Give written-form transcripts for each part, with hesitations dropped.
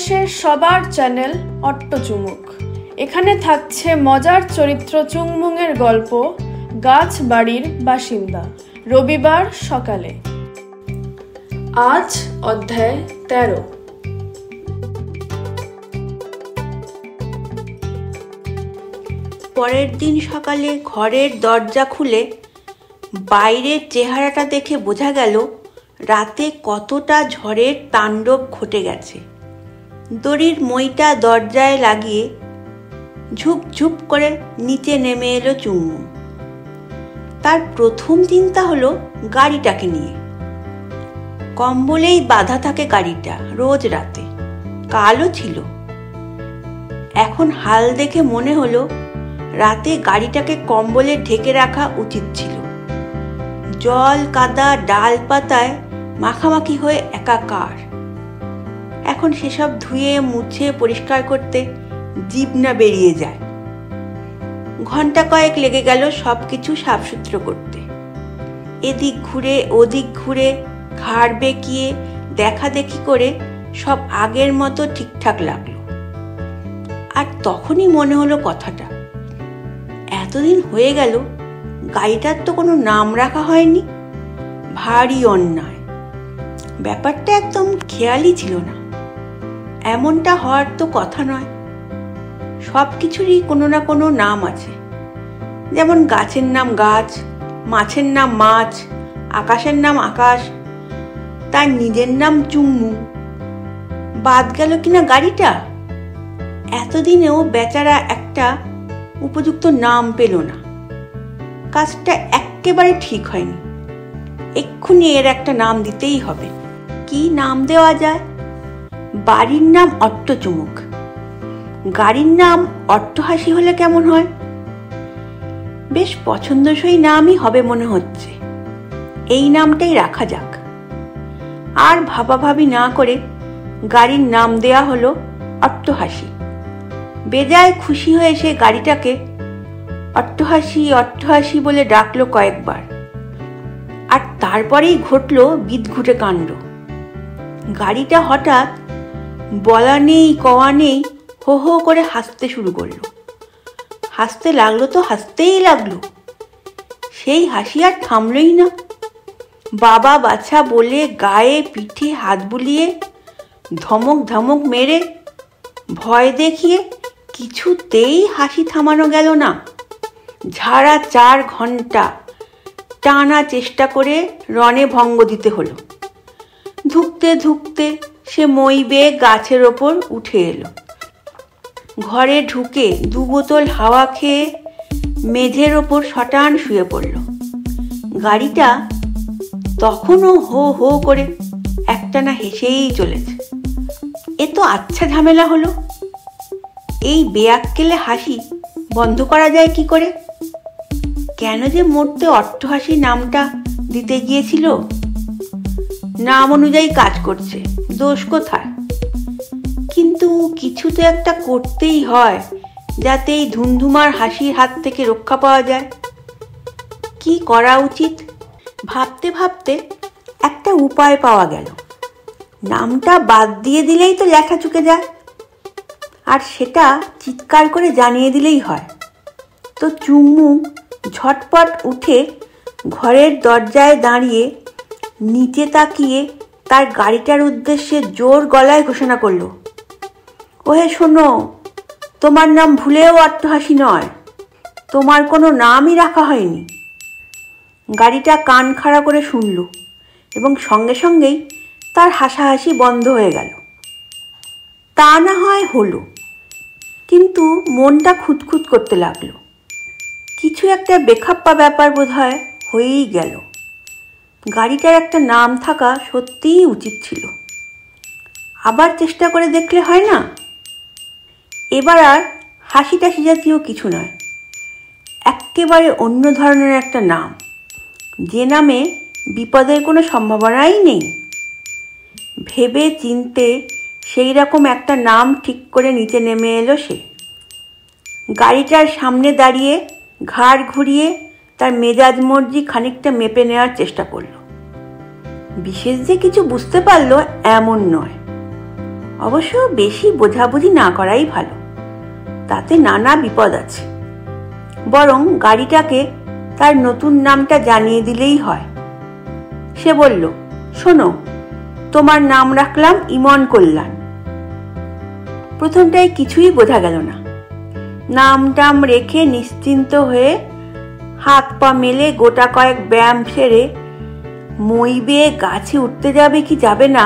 বাংলাদেশের সবার চ্যানেল অট্ট চুমুক। এখানে থাকছে মজার চরিত্র চুংমুংয়ের গল্প গাছ বাড়ির বাসিন্দা, রবিবার সকালে। আজ অধ্যায় 13। পরের দিন সকালে ঘরের দরজা খুলে বাইরের চেহারাটা দেখে বোঝা গেল রাতে কতটা ঝড়ের তাণ্ডব ঘটে গেছে। দড়ির মইটা দরজায় লাগিয়ে ঝুপঝুপ করে নিচে নেমে এলো চুংমুং। তার প্রথম চিন্তা হলো গাড়িটাকে নিয়ে। কম্বলেই বাঁধা থাকে গাড়িটা রোজ রাতে, কালও ছিল। এখন হাল দেখে মনে হলো রাতে গাড়িটাকে কম্বলে ঢেকে রাখা উচিত ছিল। জল কাদা ডাল পাতায় মাখামাখি হয়ে একাকার। এখন সেসব ধুয়ে মুছে পরিষ্কার করতে জিভ না বেরিয়ে যায়। ঘন্টা কয়েক লেগে গেল সবকিছু সাফসুত্র করতে। এদিক ঘুরে ওদিক ঘুরে ঘাড় বেঁকিয়ে দেখা দেখি করে সব আগের মতো ঠিকঠাক লাগলো। আর তখনই মনে হলো কথাটা, এতদিন হয়ে গেল গাড়িটার তো কোনো নাম রাখা হয়নি। ভারী অন্যায়। ব্যাপারটা একদম খেয়ালই ছিল না। এমনটা হওয়ার তো কথা নয়। সব কিছুরই কোনো না কোনো নাম আছে। যেমন গাছের নাম গাছ, মাছের নাম মাছ, আকাশের নাম আকাশ, তার নিজের নাম চুংমুং। বাদ গেল কিনা গাড়িটা। এতদিনেও বেচারা একটা উপযুক্ত নাম পেল না। কাজটা একেবারে ঠিক হয়নি। এক্ষুনি এর একটা নাম দিতেই হবে। কি নাম দেওয়া যায়? বাড়ির নাম অট্ট চুমুক, গাড়ির নাম অট্টহাসি হলে কেমন হয়? বেশ পছন্দসই নামই হবে মনে হচ্ছে। এই নামটাই রাখা যাক। আর ভাবাভাবি না করে গাড়ির নাম দেয়া হলো অট্টহাসি। বেজায় খুশি হয়ে সে গাড়িটাকে অট্টহাসি অট্টহাসি বলে ডাকলো কয়েকবার। আর তারপরেই ঘটল বিদঘুটে কাণ্ড। গাড়িটা হঠাৎ বলা নেই কওয়া নেই হো হো করে হাসতে শুরু করলো। হাসতে লাগলো তো হাসতেই লাগলো। সেই হাসি আর থামলই না। বাবা বাছা বলে গায়ে পিঠে হাত বুলিয়ে ধমক ধমক মেরে ভয় দেখিয়ে কিছুতেই হাসি থামানো গেল না। ঝাড়া 4 ঘন্টা টানা চেষ্টা করে রণে ভঙ্গ দিতে হলো। ধুকতে ধুকতে সে মই বেয়ে গাছের ওপর উঠে এলো। ঘরে ঢুকে 2 বোতল হাওয়া খেয়ে মেঝের ওপর শটান শুয়ে পড়ল। গাড়িটা তখনও হো হো করে একটানা হেসেই চলেছে। এ তো আচ্ছা ঝামেলা হলো। এই বেয়াক্কেলে হাসি বন্ধ করা যায় কি করে? কেন যে মরতে অট্টহাসি নামটা দিতে গিয়েছিল? নাম অনুযায়ী কাজ করছে, দোষ কোথায়? কিন্তু কিছু তো একটা করতেই হয় যাতে এই ধুমধুমার হাসির হাত থেকে রক্ষা পাওয়া যায়। কি করা উচিত? ভাবতে ভাবতে একটা উপায় পাওয়া গেল। নামটা বাদ দিয়ে দিলেই তো লেখা চুকে যায়। আর সেটা চিৎকার করে জানিয়ে দিলেই হয়। তো চুংমুং ঝটপট উঠে ঘরের দরজায় দাঁড়িয়ে নিচে তাকিয়ে তার গাড়িটার উদ্দেশ্যে জোর গলায় ঘোষণা করল, ওহে শোনো, তোমার নাম ভুলেও অট্টহাসি নয়। তোমার কোনো নামই রাখা হয়নি। গাড়িটা কান খাড়া করে শুনল এবং সঙ্গে সঙ্গেই তার হাসাহাসি বন্ধ হয়ে গেল। তা না হয় হলো, কিন্তু মনটা খুঁতখুত করতে লাগলো। কিছু একটা বেখাপ্পা ব্যাপার বোধহয় হয়েই গেল। গাড়িটার একটা নাম থাকা সত্যিই উচিত ছিল। আবার চেষ্টা করে দেখলে হয় না? এবার আর হাসি টাসি জাতীয় কিছু নয়, একেবারে অন্য ধরনের একটা নাম, যে নামে বিপদের কোনো সম্ভাবনাই নেই। ভেবে চিনতে সেই রকম একটা নাম ঠিক করে নিচে নেমে এলো সে। গাড়িটার সামনে দাঁড়িয়ে ঘাড় ঘুরিয়ে তার মেজাজ মর্জি খানিকটা মেপে নেওয়ার চেষ্টা করল। বিশেষ যে কিছু বুঝতে পারল এমন নয়। অবশ্য বেশি বোঝাবুঝি না করাই ভালো, তাতে নানা বিপদ আছে। বরং গাড়িটাকে তার নতুন নামটা জানিয়ে দিলেই হয়। সে বলল, শোনো, তোমার নাম রাখলাম ইমন কল্যাণ। প্রথমটায় কিছুই বোঝা গেল না। নাম টাম রেখে নিশ্চিন্ত হয়ে হাত পা মেলে গোটা কয়েক ব্যায়াম সেরে মই বেয়ে গাছে উঠতে যাবে কি যাবে না,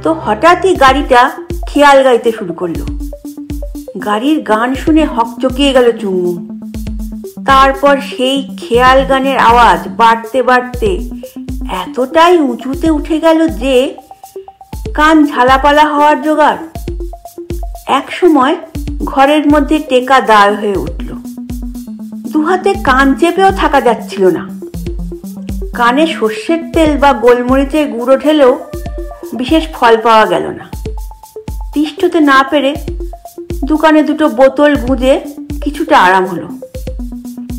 তো হঠাৎই গাড়িটা খেয়াল গাইতে শুরু করলো। গাড়ির গান শুনে হকচকিয়ে গেল চুমু। তারপর সেই খেয়াল গানের আওয়াজ বাড়তে বাড়তে এতটাই উঁচুতে উঠে গেল যে কান ঝালাপালা হওয়ার জোগাড়। এক সময় ঘরের মধ্যে টেকা দায় হয়ে উঠল। দুহাতে কান চেপেও থাকা যাচ্ছিল না। কানে সর্ষের তেল বা গোলমরিচের গুঁড়ো ঢেলেও বিশেষ ফল পাওয়া গেল না। তিষ্ঠতে না পেরে দোকানে দুটো বোতল গুঁজে কিছুটা আরাম হলো।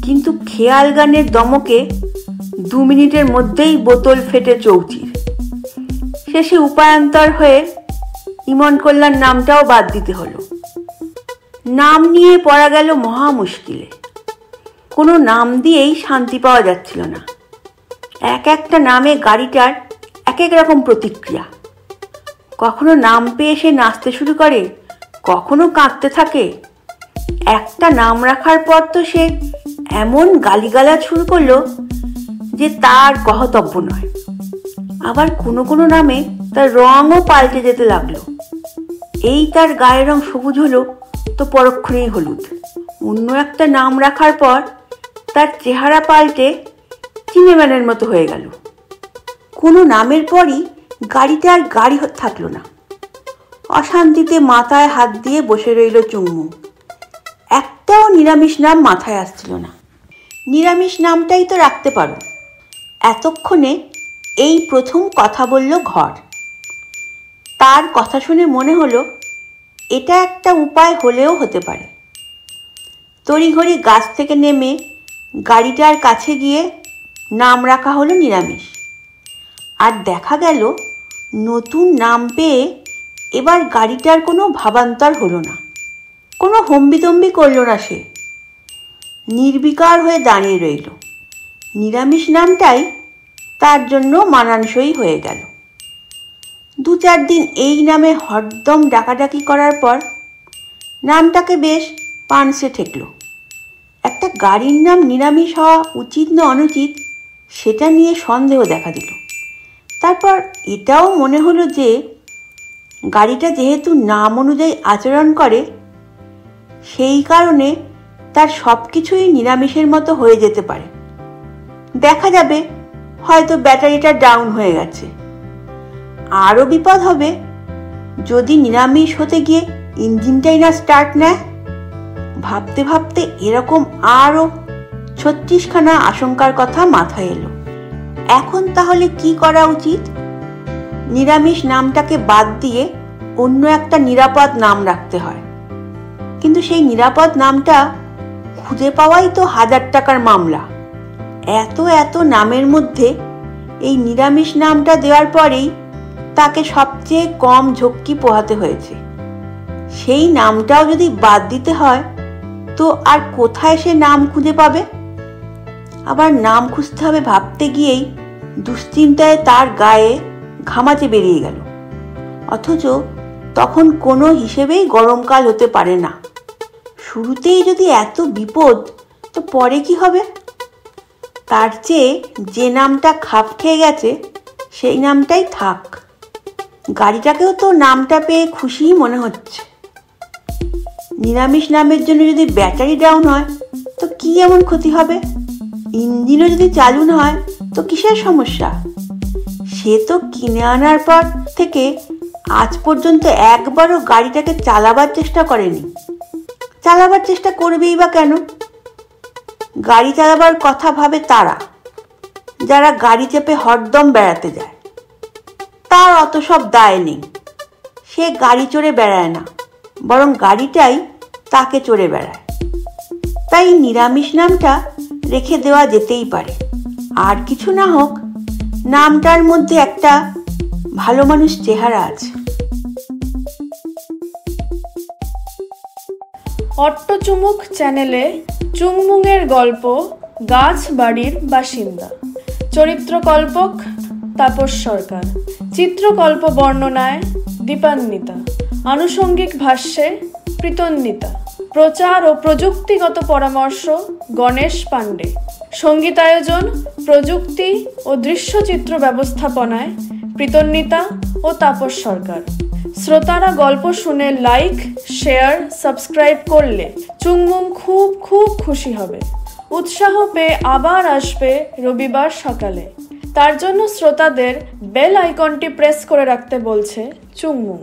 কিন্তু খেয়াল গানের দমকে 2 মিনিটের মধ্যেই বোতল ফেটে চৌচির। শেষে উপায়ান্তর হয়ে ইমন কল্যাণ নামটাও বাদ দিতে হলো। নাম নিয়ে পড়া গেল মহা মুশকিলে। কোনো নাম দিয়েই শান্তি পাওয়া যাচ্ছিল না। এক একটা নামে গাড়িটার এক এক রকম প্রতিক্রিয়া। কখনো নাম পেয়ে সে নাচতে শুরু করে, কখনো কাঁদতে থাকে। একটা নাম রাখার পর তো সে এমন গালিগালাজ শুরু করলো যে তার গহতব্য নয়। আবার কোনো কোনো নামে তার রঙও পাল্টে যেতে লাগলো। এই তার গায়ের রং সবুজ হলো তো পরক্ষণেই হলুদ। অন্য একটা নাম রাখার পর তার চেহারা পাল্টে চিনেম্যানের মতো হয়ে গেল। কোনো নামের পরই গাড়িতে আর গাড়ি থাকলো না। অশান্তিতে মাথায় হাত দিয়ে বসে রইল চুম্মু। একটাও নিরামিষ নাম মাথায় আসছিল না। নিরামিষ নামটাই তো রাখতে পারো। এতক্ষণে এই প্রথম কথা বলল ঘর। তার কথা শুনে মনে হলো এটা একটা উপায় হলেও হতে পারে। তড়িঘড়ি গাছ থেকে নেমে গাড়িটার কাছে গিয়ে নাম রাখা হলো নিরামিষ। আর দেখা গেল নতুন নাম পেয়ে এবার গাড়িটার কোনো ভাবান্তর হলো না, কোনো হম্বিতম্বি করল না। সে নির্বিকার হয়ে দাঁড়িয়ে রইল। নিরামিষ নামটাই তার জন্য মানানসই হয়ে গেল। 2-4 দিন এই নামে হরদম ডাকাডাকি করার পর নামটাকে বেশ পানসে ঠেকল। একটা গাড়ির নাম নিরামিষ হওয়া উচিত না অনুচিত সেটা নিয়ে সন্দেহ দেখা দিল। তারপর এটাও মনে হলো যে গাড়িটা যেহেতু নাম অনুযায়ী আচরণ করে, সেই কারণে তার সব কিছুই নিরামিষের মতো হয়ে যেতে পারে। দেখা যাবে হয়তো ব্যাটারিটা ডাউন হয়ে গেছে। আরও বিপদ হবে যদি নিরামিষ হতে গিয়ে ইঞ্জিনটাই না স্টার্ট নেয়। ভাবতে ভাবতে এরকম আরও 36খানা আশঙ্কার কথা মাথায় এলো। এখন তাহলে কি করা উচিত? নিরামিষ নামটাকে বাদ দিয়ে অন্য একটা নিরাপদ নাম রাখতে হয়। কিন্তু সেই নিরাপদ নামটা খুঁজে পাওয়াই তো 1000 টাকার মামলা। এত এত নামের মধ্যে এই নিরামিষ নামটা দেওয়ার পরেই তাকে সবচেয়ে কম ঝক্কি পোহাতে হয়েছে। সেই নামটাও যদি বাদ দিতে হয় তো আর কোথায় সে নাম খুঁজে পাবে? আবার নাম খুঁজতে হবে ভাবতে গিয়েই দুশ্চিন্তায় তার গায়ে ঘামাচে বেরিয়ে গেল। অথচ তখন কোনো হিসেবেই গরমকাল হতে পারে না। শুরুতেই যদি এত বিপদ, তো পরে কি হবে? তার চেয়ে যে নামটা খাপ খেয়ে গেছে সেই নামটাই থাক। গাড়িটাকেও তো নামটা পেয়ে খুশিই মনে হচ্ছে। নিরামিষ নামের জন্য যদি ব্যাটারি ডাউন হয় তো কি এমন ক্ষতি হবে? ইঞ্জিনও যদি চালু না হয় তো কিসের সমস্যা? সে তো কিনে আনার পর থেকে আজ পর্যন্ত একবারও গাড়িটাকে চালাবার চেষ্টা করেনি। চালাবার চেষ্টা করবেই বা কেন? গাড়ি চালাবার কথা ভাবে তারা যারা গাড়ি চেপে হরদম বেড়াতে যায়। তার অত সব দায় নেই। সে গাড়ি চড়ে বেড়ায় না, বরং গাড়িটাই তাকে চড়ে বেড়ায়। তাই নিরামিষ নামটা রেখে দেওয়া যেতেই পারে। আর কিছু না হোক, নামটার মধ্যে একটা ভালো মানুষ চেহারা আছে। অট্টচুমুক চ্যানেলে চুংমুংয়ের গল্প গাছ বাড়ির বাসিন্দা। চরিত্রকল্পক তাপস সরকার, চিত্রকল্প বর্ণনায় দীপান্বিতা, আনুষঙ্গিক ভাষ্যে প্রীতন্বিতা, প্রচার ও প্রযুক্তিগত পরামর্শ গণেশ পাণ্ডে, সঙ্গীতায়োজন, প্রযুক্তি ও দৃশ্যচিত্র ব্যবস্থাপনায় প্রীতন্বিতা ও তাপস সরকার। শ্রোতারা গল্প শুনে লাইক, শেয়ার, সাবস্ক্রাইব করলে চুংমুং খুব খুব খুশি হবে। উৎসাহ পেয়ে আবার আসবে রবিবার সকালে। তার জন্য শ্রোতাদের বেল আইকনটি প্রেস করে রাখতে বলছে চুংমুং।